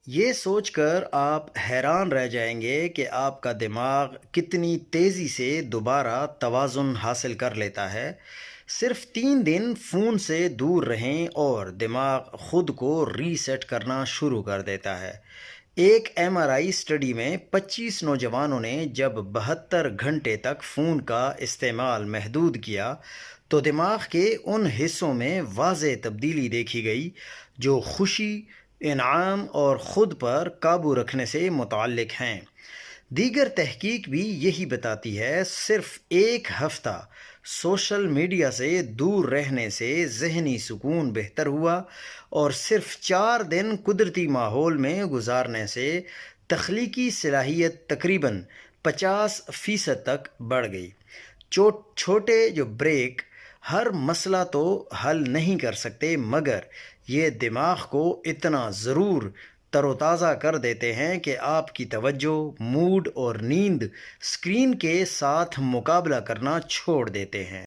یہ سوچ کر آپ حیران رہ جائیں گے کہ آپ کا دماغ کتنی تیزی سے دوبارہ توازن حاصل کر لیتا ہے۔ صرف 3 دن فون سے دور رہیں اور دماغ خود کو ری سیٹ کرنا شروع کر دیتا ہے۔ ایک MRI اسٹڈی میں 25 نوجوانوں نے جب 72 گھنٹے تک فون کا استعمال محدود کیا تو دماغ کے ان حصوں میں واضح تبدیلی دیکھی گئی جو خوشی، انعام اور خود پر قابو رکھنے سے متعلق ہیں۔ دیگر تحقیق بھی یہی بتاتی ہے، صرف ایک ہفتہ سوشل میڈیا سے دور رہنے سے ذہنی سکون بہتر ہوا اور صرف 4 دن قدرتی ماحول میں گزارنے سے تخلیقی صلاحیت تقریباً 50% تک بڑھ گئی۔ چھوٹے بریک ہر مسئلہ تو حل نہیں کر سکتے، مگر یہ دماغ کو اتنا ضرور تر و تازہ کر دیتے ہیں کہ آپ کی توجہ، موڈ اور نیند اسکرین کے ساتھ مقابلہ کرنا چھوڑ دیتے ہیں۔